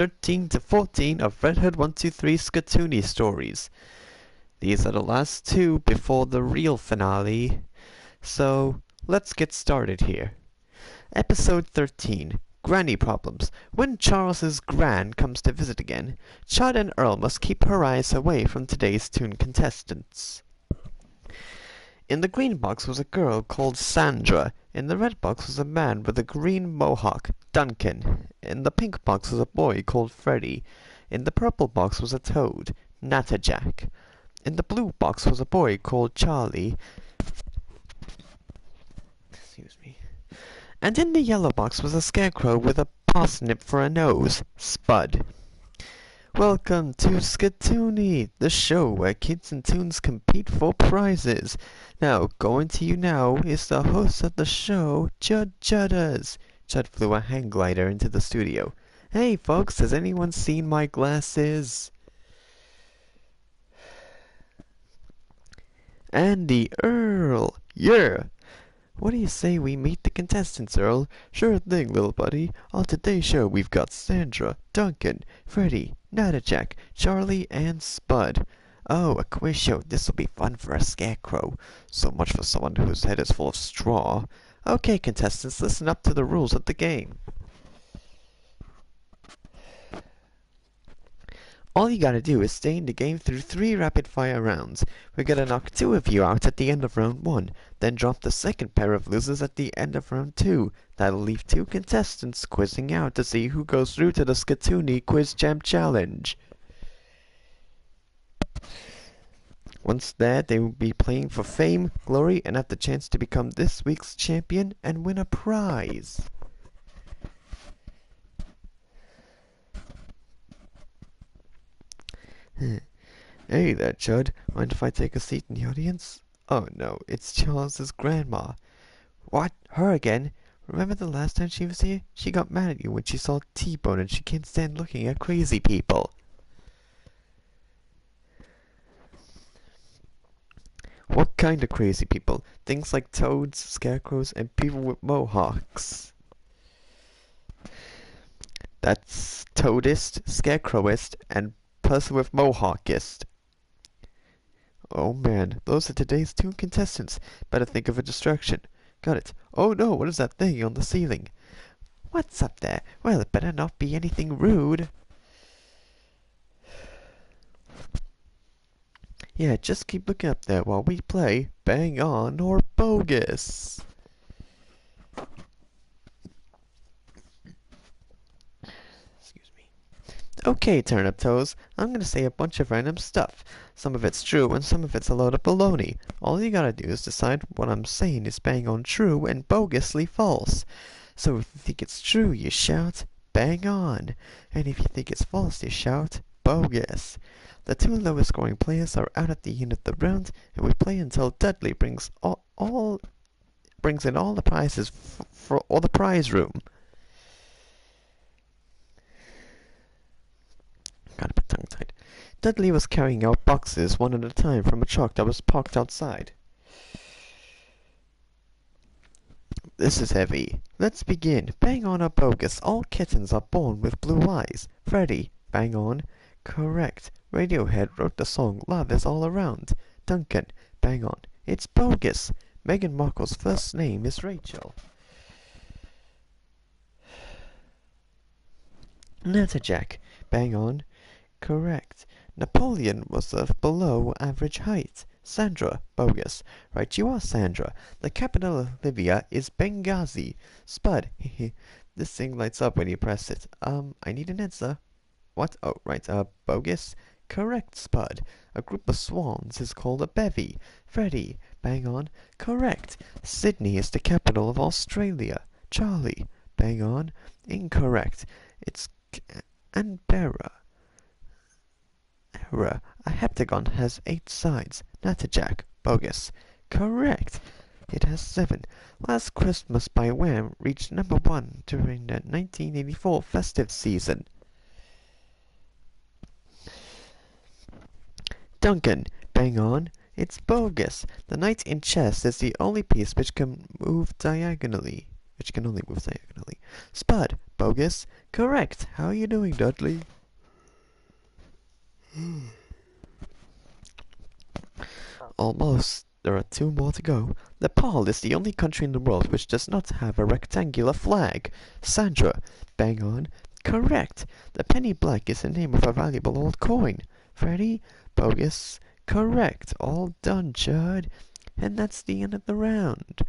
13 to 14 of Red Hood 123 Skatoony stories. These are the last two before the real finale, so let's get started here. Episode 13, Granny Problems. When Charles's Gran comes to visit again, Chud and Earl must keep her eyes away from today's toon contestants. In the green box was a girl called Sandra. In the red box was a man with a green mohawk, Duncan. In the pink box was a boy called Freddy. In the purple box was a toad, Natterjack. In the blue box was a boy called Charlie. Excuse me. And in the yellow box was a scarecrow with a parsnip for a nose, Spud. Welcome to Skatoony, the show where kids and toons compete for prizes. Now, going to you now is the host of the show, Chud Chudders. Chud flew a hang glider into the studio. Hey folks, has anyone seen my glasses? Andy Earl, yeah. What do you say we meet the contestants, Earl? Sure thing, little buddy. On today's show, we've got Sandra, Duncan, Freddy, Natterjack, Charlie, and Spud. Oh, a quiz show. This'll be fun for a scarecrow. So much for someone whose head is full of straw. Okay, contestants, listen up to the rules of the game. All you gotta do is stay in the game through 3 rapid-fire rounds. We're gonna knock 2 of you out at the end of round 1, then drop the second pair of losers at the end of round 2. That'll leave 2 contestants quizzing out to see who goes through to the Skatoony Quiz Jam Challenge. Once there, they will be playing for fame, glory, and have the chance to become this week's champion and win a prize. Hey there, Chud. Mind if I take a seat in the audience? Oh no, it's Charles's grandma. What? Her again? Remember the last time she was here? She got mad at you when she saw T-Bone and she can't stand looking at crazy people. What kind of crazy people? Things like toads, scarecrows, and people with mohawks. That's toadist, scarecrowist, and person with mohawkist. Oh man, those are today's 2 contestants. Better think of a distraction. Got it. Oh no, what is that thing on the ceiling? What's up there? Well, it better not be anything rude. Yeah, just keep looking up there while we play Bang On or Bogus. Okay, Turnip Toes, I'm gonna say a bunch of random stuff. Some of it's true and some of it's a load of baloney. All you gotta do is decide what I'm saying is bang on true and bogusly false. So if you think it's true, you shout, bang on. And if you think it's false, you shout, bogus. The 2 lowest scoring players are out at the end of the round, and we play until Dudley brings in all the prizes for the prize room. Got a bit tongue-tied. Dudley was carrying out boxes one at a time from a truck that was parked outside. This is heavy. Let's begin. Bang on or bogus. All kittens are born with blue eyes. Freddy. Bang on. Correct. Radiohead wrote the song Love Is All Around. Duncan. Bang on. It's bogus. Meghan Markle's first name is Rachel. Natterjack. Bang on. Correct. Napoleon was of below average height. Sandra. Bogus. Right you are, Sandra. The capital of Libya is Benghazi. Spud. This thing lights up when you press it. I need an answer. What? Oh, right. Bogus. Correct, Spud. A group of swans is called a bevy. Freddy. Bang on. Correct. Sydney is the capital of Australia. Charlie. Bang on. Incorrect. It's Canberra. Error. A heptagon has 8 sides. Natterjack. Bogus. Correct. It has 7. Last Christmas by Wham reached number 1 during the 1984 festive season. Duncan. Bang on. It's bogus. The knight in chess is the only piece which can move diagonally. which can only move diagonally. Spud, bogus, correct. How are you doing, Dudley? Almost. There are 2 more to go. Nepal is the only country in the world which does not have a rectangular flag. Sandra, bang on. Correct. The penny black is the name of a valuable old coin. Freddy, bogus. Correct. All done, Chud. And that's the end of the round.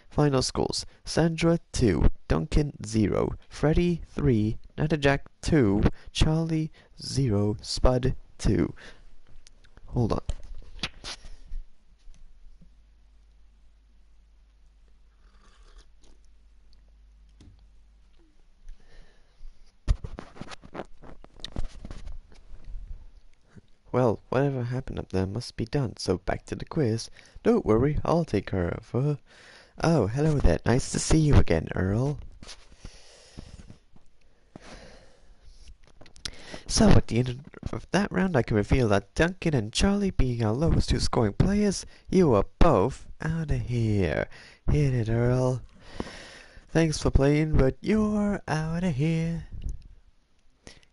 Final scores. Sandra 2, Duncan 0, Freddy 3, Natterjack 2, Charlie 0, Spud 2. Hold on. Well, whatever happened up there must be done, so back to the quiz. Don't worry, I'll take care of her. Oh, hello there. Nice to see you again, Earl. So, at the end of that round, I can reveal that Duncan and Charlie, being our lowest 2 scoring players, you are both out of here. Hit it, Earl. Thanks for playing, but you're out of here.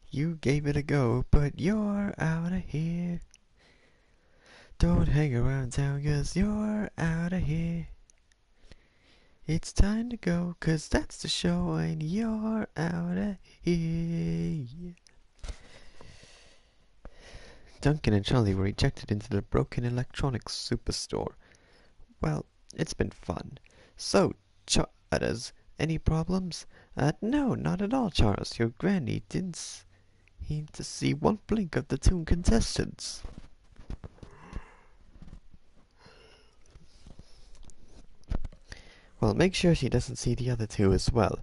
You gave it a go, but you're out of here. Don't hang around town, 'cause you're out of here. It's time to go, 'cause that's the show, and you're out of here. Duncan and Charlie were ejected into the broken electronics superstore. Well, it's been fun. So, Charles, any problems? No, not at all, Charles. Your granny didn't seem to see one blink of the 2 contestants. Well, make sure she doesn't see the other 2 as well.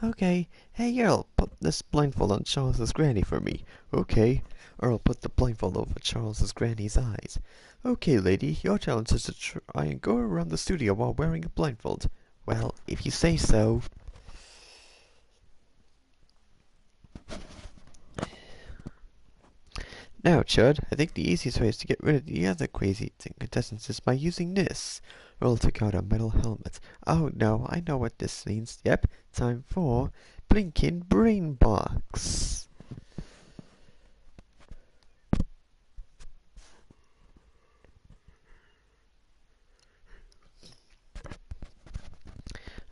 Okay. Hey, Earl, put this blindfold on Charles's granny for me. Okay. Earl put the blindfold over Charles's granny's eyes. Okay, lady, your challenge is to try and go around the studio while wearing a blindfold. Well, if you say so. Now, Chud, I think the easiest way is to get rid of the other crazy contestants is by using this. Earl took out a metal helmet. Oh no, I know what this means. Yep, time for Blinking Brain Box.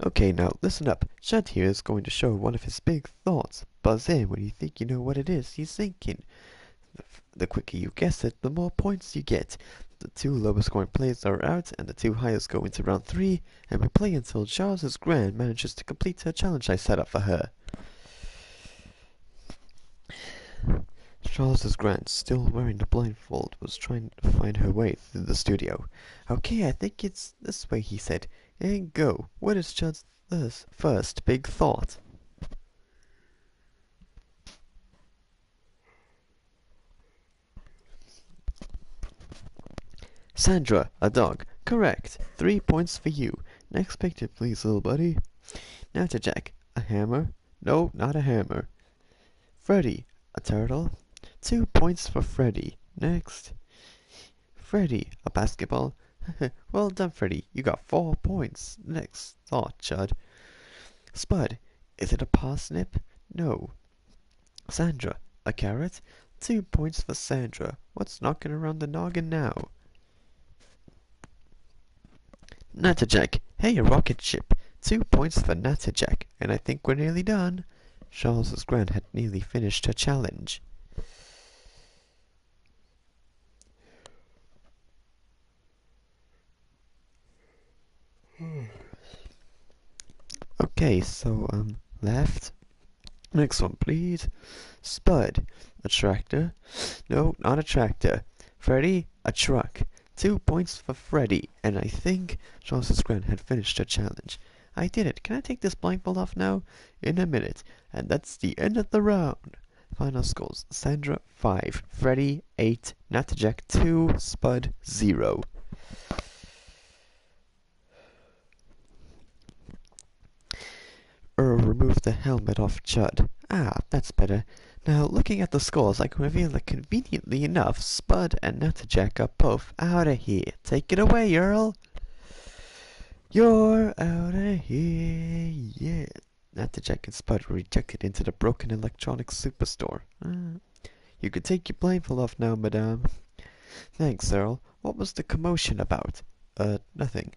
Okay, now listen up. Chud here is going to show one of his big thoughts. Buzz in when you think you know what it is he's thinking. The quicker you guess it, the more points you get. The 2 lowest scoring players are out, and the 2 highest go into round 3, and we play until Charles's Gran manages to complete her challenge I set up for her. Charles's Gran, still wearing the blindfold, was trying to find her way through the studio. Okay, I think it's this way, he said. And go. What is Chud's first big thought? Sandra, a dog. Correct. 3 points for you. Next picture, please, little buddy. Natterjack, a hammer. No, not a hammer. Freddy, a turtle. 2 points for Freddy. Next. Freddy, a basketball. Well done, Freddy. You got 4 points. Next thought, Chud. Spud, is it a parsnip? No. Sandra, a carrot. 2 points for Sandra. What's knocking around the noggin now? Natterjack, hey, a rocket ship. 2 points for Natterjack. And I think we're nearly done. Charles's Gran had nearly finished her challenge. Okay, so, left. Next one, please. Spud, a tractor. No, not a tractor. Freddy, a truck. 2 points for Freddy, and I think Charles's Gran had finished her challenge. I did it. Can I take this blindfold off now? In a minute. And that's the end of the round. Final scores. Sandra, 5. Freddy, 8. Natterjack, 2. Spud, 0. Earl removed the helmet off Chud. Ah, that's better. Now, looking at the scores, I can reveal that conveniently enough, Spud and Natterjack are both out of here. Take it away, Earl. You're out of here, yeah. After Jack and Spud were ejected into the broken electronics superstore. You could take your blindfold off now, madame. Thanks, Earl. What was the commotion about? Nothing.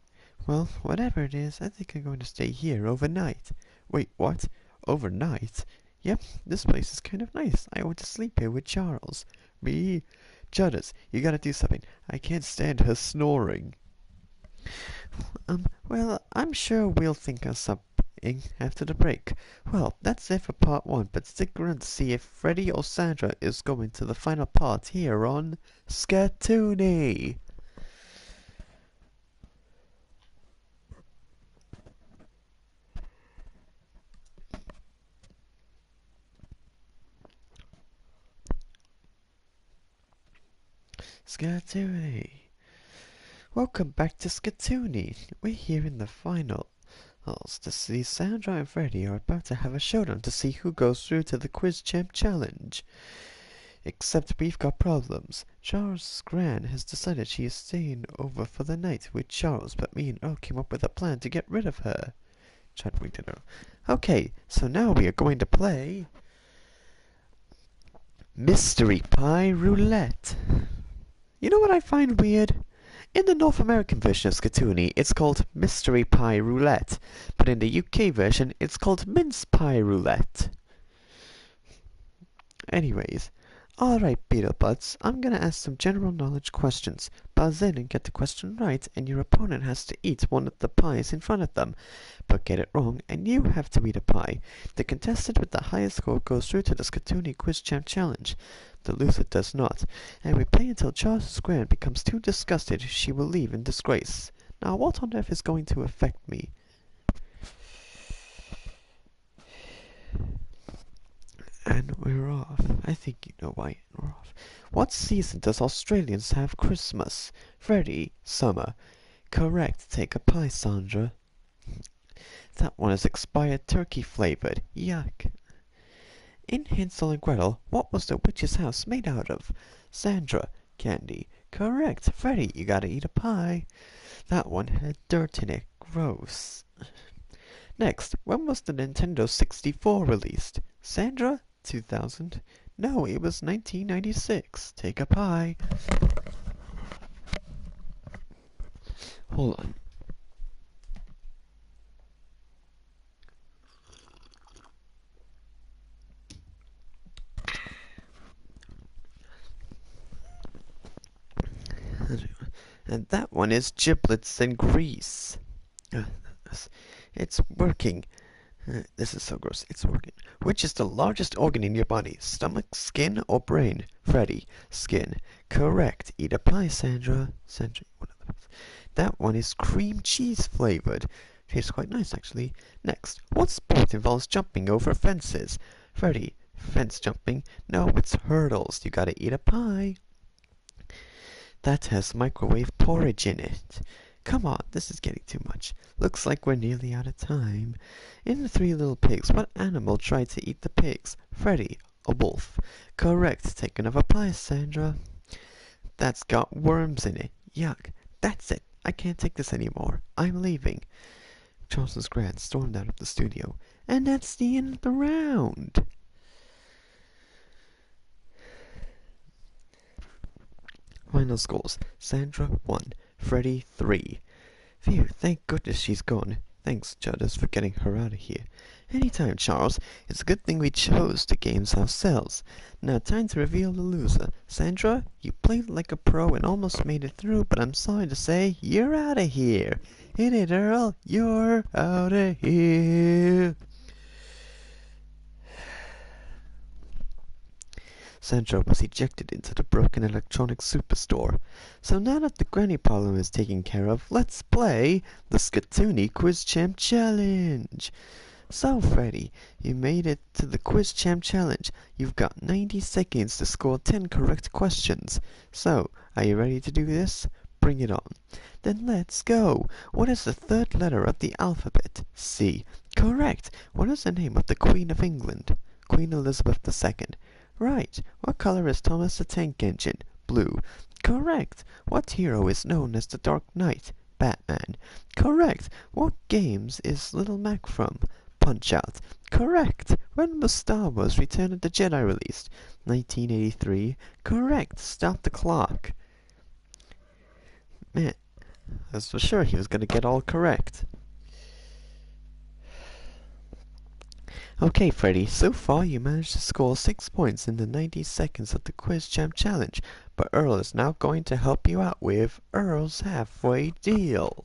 Well, whatever it is, I think I'm going to stay here overnight. Wait, what? Overnight? Yep, this place is kind of nice. I want to sleep here with Charles. Me? Judas, you gotta do something. I can't stand her snoring. Well, I'm sure we'll think of something after the break. Well, that's it for part 1, but stick around to see if Freddy or Sandra is going to the final part here on Skatoony. Skatoony. Welcome back to Skatoony. We're here in the final. To see Sandra and Freddy are about to have a showdown to see who goes through to the Quiz Champ Challenge. Except we've got problems. Charles' Gran has decided she is staying over for the night with Charles, but me and Earl came up with a plan to get rid of her. Chadwick and Earl. Okay, so now we are going to play Mystery Pie Roulette. You know what I find weird? In the North American version of Skatoony, it's called Mystery Pie Roulette, but in the UK version, it's called Mince Pie Roulette. Anyways, alright Beetlebuds, I'm gonna ask some general knowledge questions. Buzz in and get the question right, and your opponent has to eat one of the pies in front of them. But get it wrong, and you have to eat a pie. The contestant with the highest score goes through to the Skatoony Quiz Champ Challenge. The loser does not, and we play until Charles' Gran becomes too disgusted she will leave in disgrace. Now what on earth is going to affect me? And we're off. I think you know why we're off. What season does Australians have Christmas? Freddy, summer. Correct. Take a pie, Sandra. That one is expired turkey flavored. Yuck. In Hansel and Gretel, what was the witch's house made out of? Sandra, candy. Correct. Freddy, you gotta eat a pie. That one had dirt in it. Gross. Next, when was the Nintendo 64 released? Sandra, 2000. No, it was 1996. Take a pie. Hold on. And that one is giblets and grease. It's working. This is so gross. It's working. Which is the largest organ in your body? Stomach, skin, or brain? Freddy, skin. Correct. Eat a pie, Sandra. Sandra, that one is cream cheese flavored. Tastes quite nice, actually. Next, what sport involves jumping over fences? Freddy, fence jumping. No, it's hurdles. You gotta eat a pie. That has microwave porridge in it. Come on, this is getting too much. Looks like we're nearly out of time. In the Three Little Pigs, what animal tried to eat the pigs? Freddy, a wolf. Correct. Take another pie, Sandra. That's got worms in it. Yuck. That's it. I can't take this anymore. I'm leaving. Charles' Gran stormed out of the studio. And that's the end of the round. Final scores. Sandra 1. Freddy 3. Phew, thank goodness she's gone. Thanks, Judas, for getting her out of here. Anytime, Charles. It's a good thing we chose the games ourselves. Now, time to reveal the loser. Sandra, you played like a pro and almost made it through, but I'm sorry to say, you're out of here. Hit it, Earl. You're out of here. Sandra was ejected into the broken electronics superstore. So now that the granny problem is taken care of, let's play the Skatoony Quiz Champ Challenge. So, Freddy, you made it to the Quiz Champ Challenge. You've got 90 seconds to score 10 correct questions. So, are you ready to do this? Bring it on. Then let's go. What is the third letter of the alphabet? C. Correct. What is the name of the Queen of England? Queen Elizabeth II. Right. What color is Thomas the Tank Engine? Blue. Correct. What hero is known as the Dark Knight? Batman. Correct. What games is Little Mac from? Punch-Out. Correct. When was Star Wars Return of the Jedi released? 1983. Correct. Stop the clock. Man, I was for sure he was going to get all correct. Okay, Freddy, so far you managed to score 6 points in the 90 seconds of the Quiz Champ Challenge, but Earl is now going to help you out with Earl's Halfway Deal.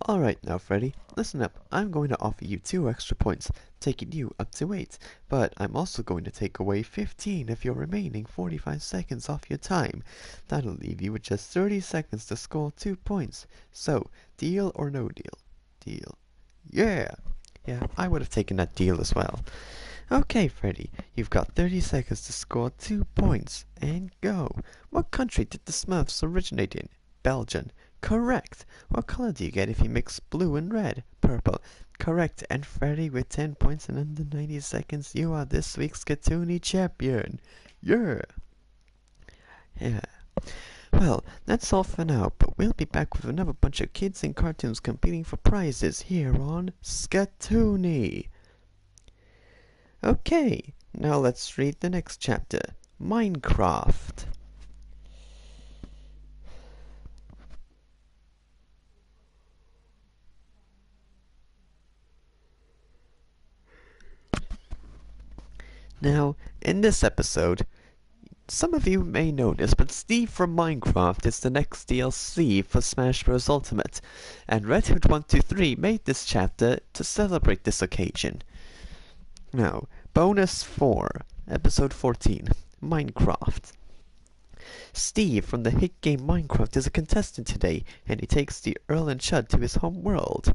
Alright now, Freddy, listen up. I'm going to offer you 2 extra points, taking you up to 8, but I'm also going to take away 15 of your remaining 45 seconds off your time. That'll leave you with just 30 seconds to score 2 points. So, deal or no deal? Deal. Yeah! Yeah, I would have taken that deal as well. Okay, Freddy, you've got 30 seconds to score 2 points, and go. What country did the Smurfs originate in? Belgium. Correct. What color do you get if you mix blue and red? Purple. Correct. And Freddy, with 10 points in under 90 seconds, you are this week's Skatoony champion. Yeah. Yeah. Well, that's all for now, but we'll be back with another bunch of kids and cartoons competing for prizes here on Skatoony. Okay, now let's read the next chapter. Minecraft. Now, in this episode, some of you may know this, but Steve from Minecraft is the next DLC for Smash Bros. Ultimate, and Red Hood 123 made this chapter to celebrate this occasion. Now, Bonus 4, Episode 14, Minecraft. Steve from the hit game Minecraft is a contestant today, and he takes the Earl and Chud to his home world.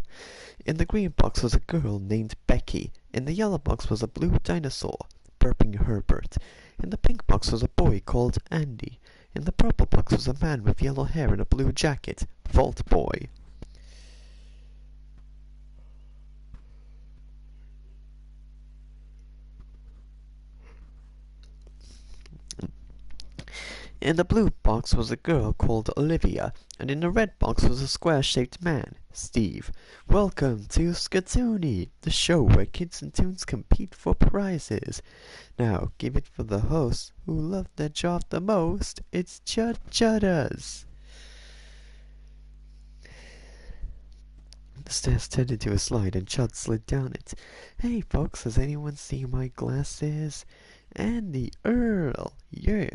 In the green box was a girl named Becky. In the yellow box was a blue dinosaur, burping Herbert. In the pink box was a boy called Andy. In the purple box was a man with yellow hair and a blue jacket, Vault Boy. In the blue box was a girl called Olivia, and in the red box was a square-shaped man, Steve. Welcome to Skatoony, the show where kids and toons compete for prizes. Now, give it for the hosts who love their job the most. It's Chud Chudders. The stairs turned into a slide and Chud slid down it. Hey folks, has anyone seen my glasses? Andy, Earl, yeah.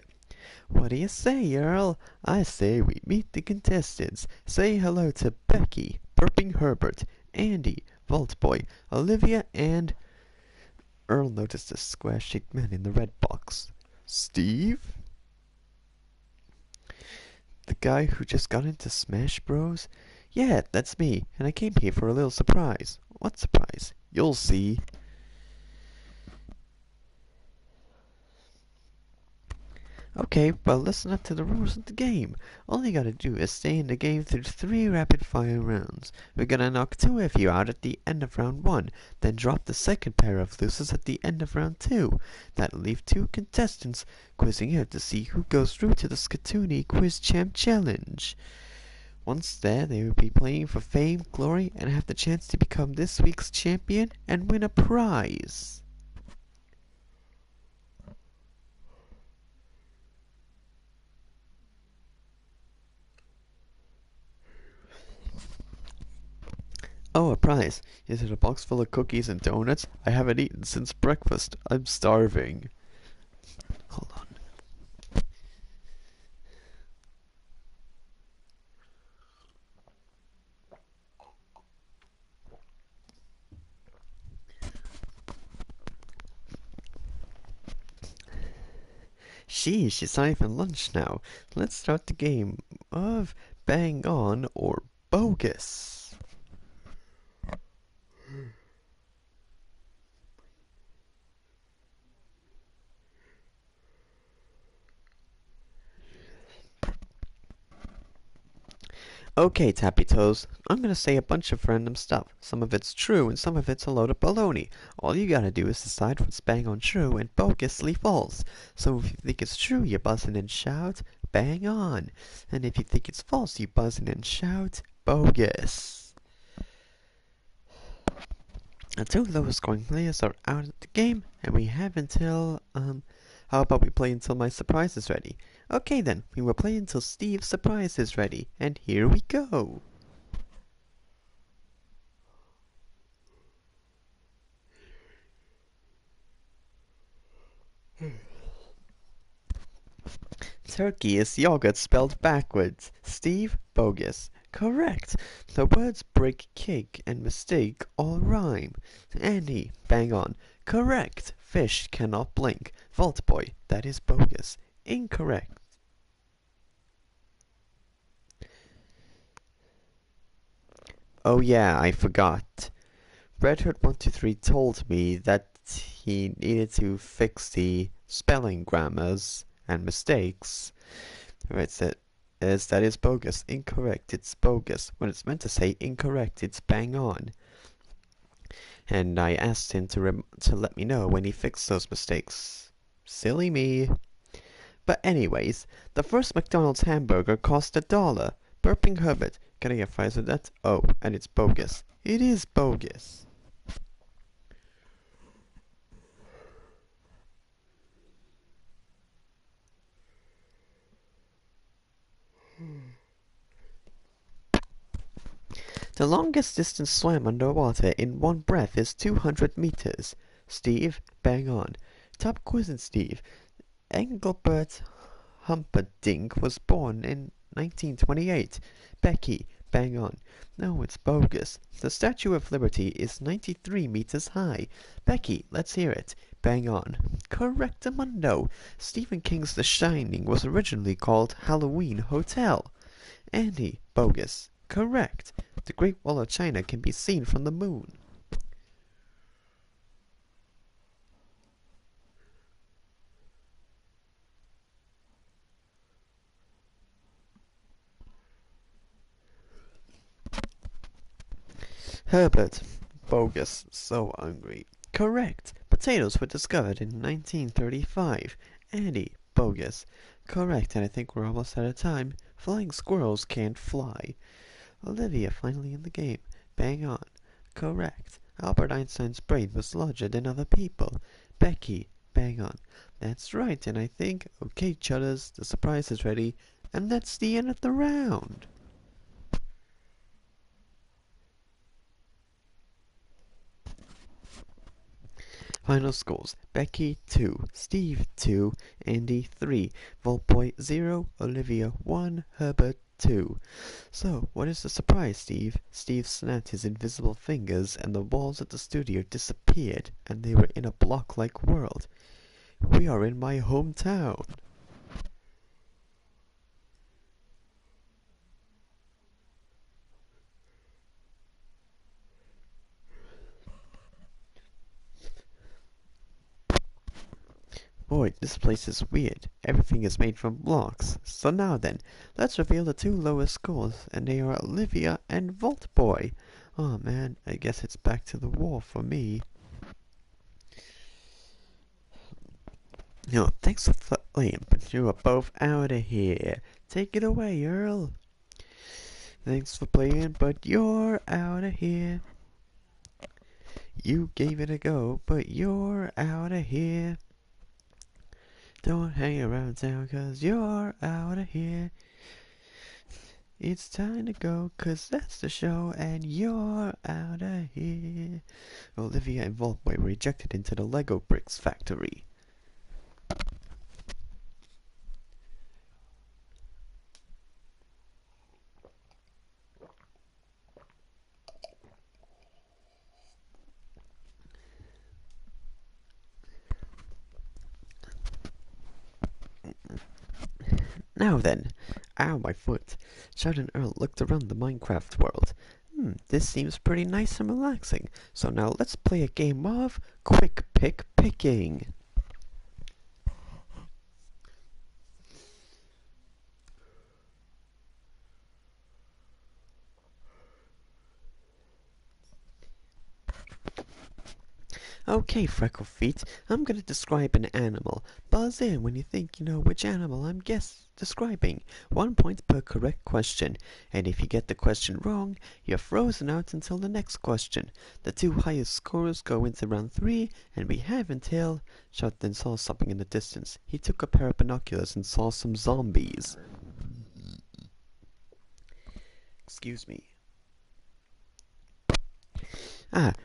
What do you say, Earl? I say we meet the contestants. Say hello to Becky, Burping Herbert, Andy, Vault Boy, Olivia, and... Earl noticed a square-shaped man in the red box. Steve? The guy who just got into Smash Bros? Yeah, that's me, and I came here for a little surprise. What surprise? You'll see. Okay, well listen up to the rules of the game. All you gotta do is stay in the game through 3 rapid fire rounds. We're gonna knock 2 of you out at the end of round 1, then drop the second pair of losers at the end of round 2. That'll leave 2 contestants quizzing out to see who goes through to the Skatoony Quiz Champ Challenge. Once there, they will be playing for fame, glory, and have the chance to become this week's champion and win a prize. Oh, a prize. Is it a box full of cookies and donuts? I haven't eaten since breakfast. I'm starving. Hold on. Sheesh, it's not even lunch now. Let's start the game of Bang On or Bogus. Okay, Tappy Toes, I'm gonna say a bunch of random stuff. Some of it's true and some of it's a load of baloney. All you gotta do is decide what's bang on true and bogusly false. So if you think it's true, you buzz in and shout, bang on. And if you think it's false, you buzz in and shout, bogus. The two lowest scoring players are out of the game, and we have until, how about we play until my surprise is ready? Okay then, we will play until Steve's surprise is ready, and here we go! Turkey is yogurt spelled backwards. Steve, bogus. Correct. The words break, cake, and mistake all rhyme. Andy, bang on. Correct. Fish cannot blink. Vault boy, that is bogus. Incorrect. Oh yeah, I forgot. Red Hood 123 told me that he needed to fix the spelling grammars and mistakes. Right, that is bogus. Incorrect, it's bogus. When it's meant to say incorrect, it's bang on. And I asked him to let me know when he fixed those mistakes. Silly me. But anyways, the first McDonald's hamburger cost $1. Burping Herbert. Can I get fries with that? Oh, and it's bogus. It is bogus. The longest distance swam underwater in one breath is 200 meters. Steve, bang on. Top quizzing Steve. Engelbert Humperdinck was born in 1928. Becky, bang on. No, it's bogus. The Statue of Liberty is 93 meters high. Becky, let's hear it. Bang on. Correctamundo. Stephen King's The Shining was originally called Halloween Hotel. Andy, bogus. Correct. The Great Wall of China can be seen from the moon. Herbert, bogus, so hungry. Correct. Potatoes were discovered in 1935. Andy, bogus. Correct, and I think we're almost out of time. Flying squirrels can't fly. Olivia finally in the game. Bang on. Correct. Albert Einstein's brain was larger than other people. Becky, bang on. That's right, and I think, okay, chudders, the surprise is ready, and that's the end of the round. Final scores. Becky 2, Steve 2, Andy 3, Voltboy 0, Olivia 1, Herbert 2. So, what is the surprise, Steve? Steve snapped his invisible fingers and the walls of the studio disappeared and they were in a block-like world. We are in my hometown. Boy, this place is weird. Everything is made from blocks. So now then, let's reveal the two lowest scores, and they are Olivia and Vault Boy. Oh man, I guess it's back to the war for me. No, thanks for playing, but you are both out of here. Take it away, Earl. Thanks for playing, but you're out of here. You gave it a go, but you're out of here. Don't hang around town, 'cause you're out of here. It's time to go, 'cause that's the show, and you're out of here. Olivia and Vault Boy were ejected into the Lego bricks factory. Now then, ow, my foot. Chad and Earl looked around the Minecraft world. This seems pretty nice and relaxing. So now let's play a game of quick pick picking. Okay, Freckle Feet, I'm gonna describe an animal. Buzz in when you think you know which animal I'm describing. 1 point per correct question. And if you get the question wrong, you're frozen out until the next question. The two highest scores go into round 3, and we have until... Shot then saw something in the distance. He took a pair of binoculars and saw some zombies. Excuse me.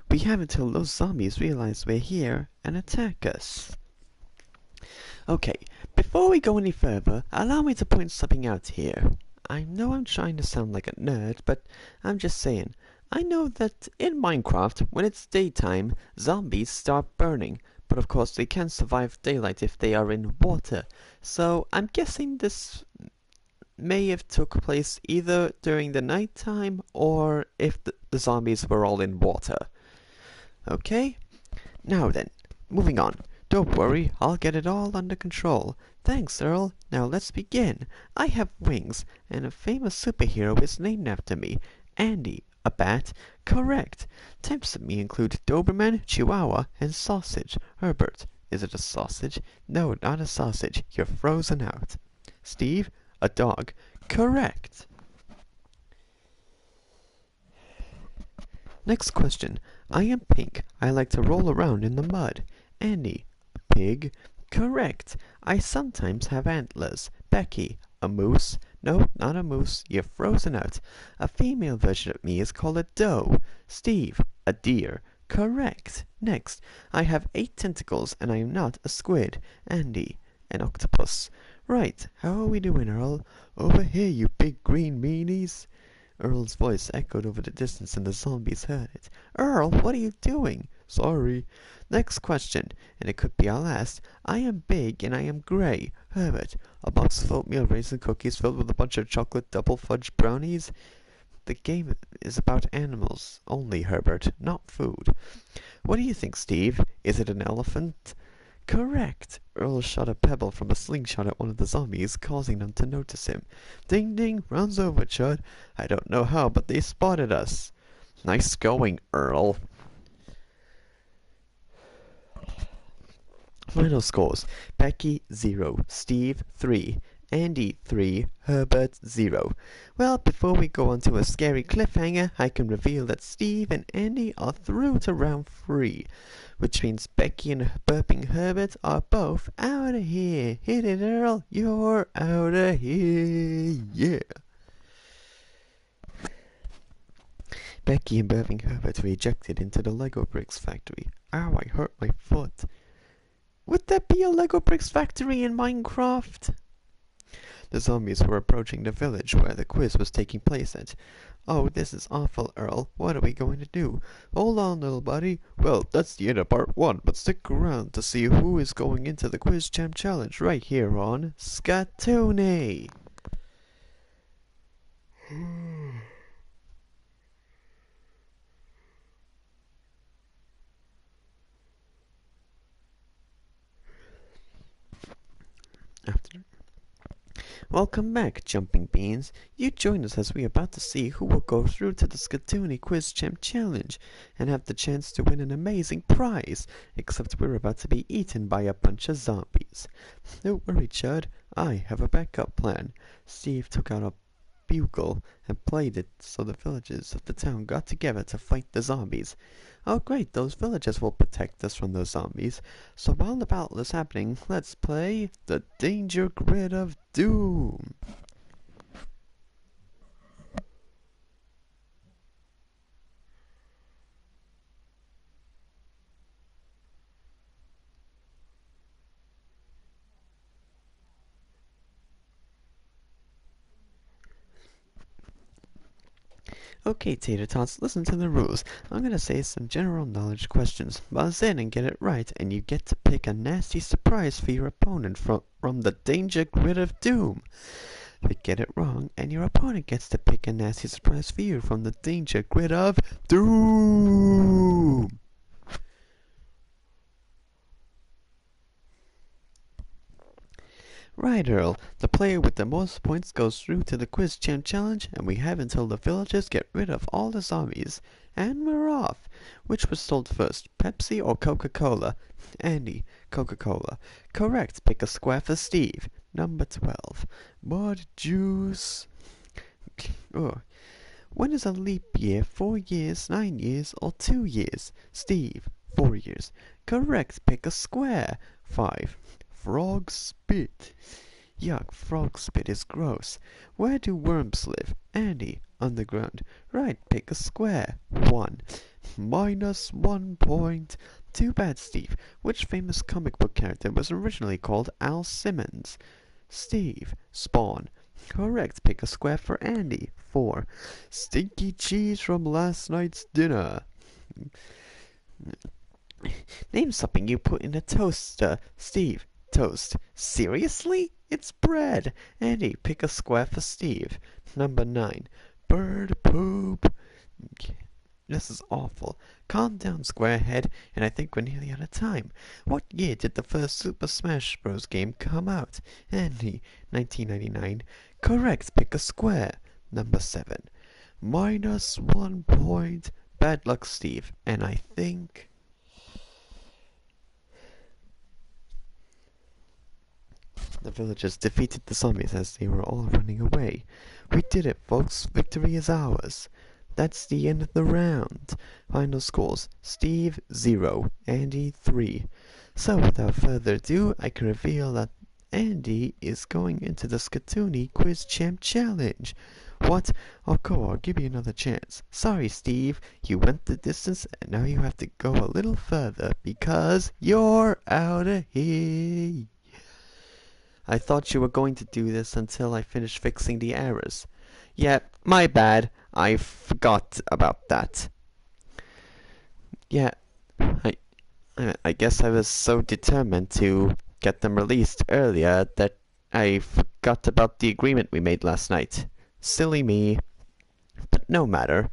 We have until those zombies realize we're here and attack us. Okay, before we go any further, allow me to point something out here. I know I'm trying to sound like a nerd, but I'm just saying. I know that in Minecraft, when it's daytime, zombies start burning. But of course, they can survive daylight if they are in water. So I'm guessing this may have took place either during the nighttime or if the zombies were all in water. Okay? Now then, moving on. Don't worry, I'll get it all under control. Thanks, Earl. Now let's begin. I have wings, and a famous superhero is named after me. Andy, a bat. Correct. Types of me include Doberman, Chihuahua, and sausage. Herbert, is it a sausage? No, not a sausage. You're frozen out. Steve, a dog. Correct. Next question. I am pink. I like to roll around in the mud. Andy, a pig. Correct. I sometimes have antlers. Becky, a moose. No, not a moose. You're frozen out. A female version of me is called a doe. Steve, a deer. Correct. Next. I have 8 tentacles and I am not a squid. Andy, an octopus. Right. How are we doing, Earl? Over here, you big green meanies. Earl's voice echoed over the distance and the zombies heard it. Earl, what are you doing? Sorry. Next question, and it could be our last. I am big and I am grey. Herbert, a box of oatmeal raisin cookies filled with a bunch of chocolate double fudge brownies? The game is about animals only, Herbert, not food. What do you think, Steve? Is it an elephant? Correct. Earl shot a pebble from a slingshot at one of the zombies, causing them to notice him. Ding ding, round's over, Chud. I don't know how, but they spotted us. Nice going, Earl. Final scores. Becky, 0. Steve, 3. Andy, 3. Herbert, 0. Well, before we go on to a scary cliffhanger, I can reveal that Steve and Andy are through to round 3, which means Becky and Burping Herbert are both out of here. Hit it, Earl. You're out of here. Yeah. Becky and Burping Herbert were ejected into the Lego bricks factory. Ow, I hurt my foot. Would there be a Lego bricks factory in Minecraft? The zombies were approaching the village where the quiz was taking place at. Oh, this is awful, Earl. What are we going to do? Hold on, little buddy. Well, that's the end of part 1, but stick around to see who is going into the Quiz Champ Challenge right here on Skatoony. Welcome back, Jumping Beans. You join us as we are about to see who will go through to the Skatoony Quiz Champ Challenge and have the chance to win an amazing prize, except we're about to be eaten by a bunch of zombies. Don't worry, Chud. I have a backup plan. Steve took out a bugle and played it so the villagers of the town got together to fight the zombies. Oh great, those villagers will protect us from those zombies. So while the battle is happening, let's play the Danger Grid of Doom. Okay, Tater Tots, listen to the rules. I'm gonna say some general knowledge questions. Buzz in and get it right, and you get to pick a nasty surprise for your opponent from the Danger Grid of Doom. If you get it wrong, and your opponent gets to pick a nasty surprise for you from the Danger Grid of Doom. Right, Earl. The player with the most points goes through to the Quiz Champ Challenge, and we have until the villagers get rid of all the zombies. And we're off. Which was sold first, Pepsi or Coca-Cola? Andy, Coca-Cola. Correct. Pick a square for Steve. Number 12. Mud juice. Oh. When is a leap year? 4 years, 9 years, or 2 years? Steve, 4 years. Correct. Pick a square. 5. Frog spit. Yuck, frog spit is gross. Where do worms live? Andy, underground. Right, pick a square. 1. Minus 1 point. Too bad, Steve. Which famous comic book character was originally called Al Simmons? Steve, Spawn. Correct, pick a square for Andy. 4. Stinky cheese from last night's dinner. Name something you put in a toaster. Steve, toast. Seriously? It's bread. Andy, pick a square for Steve. Number 9. Bird poop. This is awful. Calm down, Squarehead, and I think we're nearly out of time. What year did the first Super Smash Bros. Game come out? Andy, 1999. Correct, pick a square. Number 7. Minus 1 point. Bad luck, Steve, and I think... The villagers defeated the zombies as they were all running away. We did it, folks. Victory is ours. That's the end of the round. Final scores. Steve, 0. Andy, 3. So, without further ado, I can reveal that Andy is going into the Skatoony Quiz Champ Challenge. What? Oh, go, I'll give you another chance. Sorry, Steve. You went the distance, and now you have to go a little further, because you're out of here. I thought you were going to do this until I finished fixing the errors. Yeah, my bad. I forgot about that. Yeah, I guess I was so determined to get them released earlier that I forgot about the agreement we made last night. Silly me. But no matter.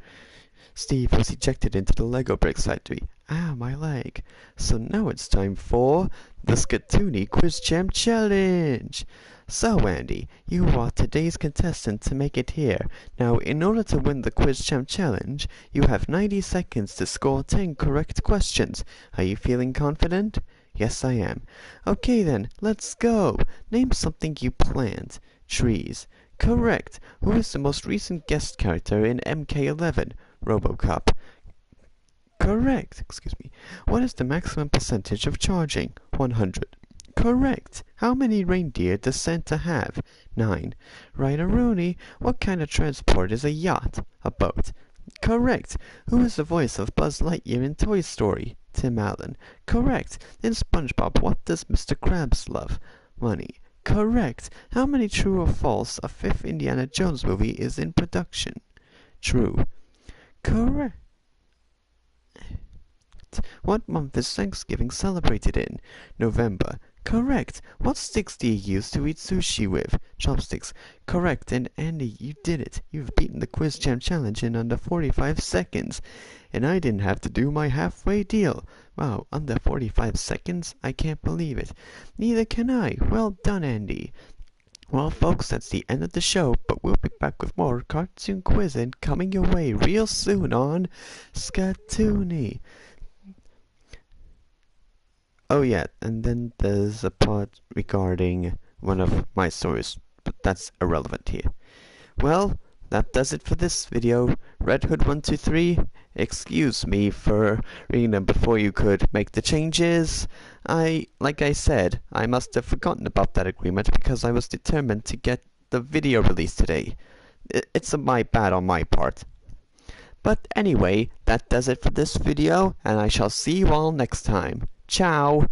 Steve was ejected into the Lego bricks factory. Ah, my leg. So now it's time for the Skatoony Quiz Champ Challenge. So, Andy, you are today's contestant to make it here. Now, in order to win the Quiz Champ Challenge, you have 90 seconds to score 10 correct questions. Are you feeling confident? Yes, I am. Okay then, let's go. Name something you plant. Trees. Correct. Who is the most recent guest character in MK11? RoboCop. Correct. Excuse me. What is the maximum percentage of charging? 100. Correct. How many reindeer does Santa have? 9. Right-a-rooney. What kind of transport is a yacht? A boat. Correct. Who is the voice of Buzz Lightyear in Toy Story? Tim Allen. Correct. In SpongeBob, what does Mr. Krabs love? Money. Correct. How many true or false a 5th Indiana Jones movie is in production? True. Correct. What month is Thanksgiving celebrated in? November. Correct. What sticks do you use to eat sushi with? Chopsticks. Correct. And Andy, you did it. You've beaten the Quiz Champ Challenge in under 45 seconds. And I didn't have to do my halfway deal. Wow, under 45 seconds? I can't believe it. Neither can I. Well done, Andy. Well, folks, that's the end of the show, but we'll be back with more cartoon quizzing coming your way real soon on Skatoony. Oh yeah, and then there's a part regarding one of my stories, but that's irrelevant here. Well, that does it for this video. Red Hood 123, excuse me for reading them before you could make the changes. Like I said, I must have forgotten about that agreement because I was determined to get the video released today. It's my bad on my part. But anyway, that does it for this video, and I shall see you all next time. Ciao!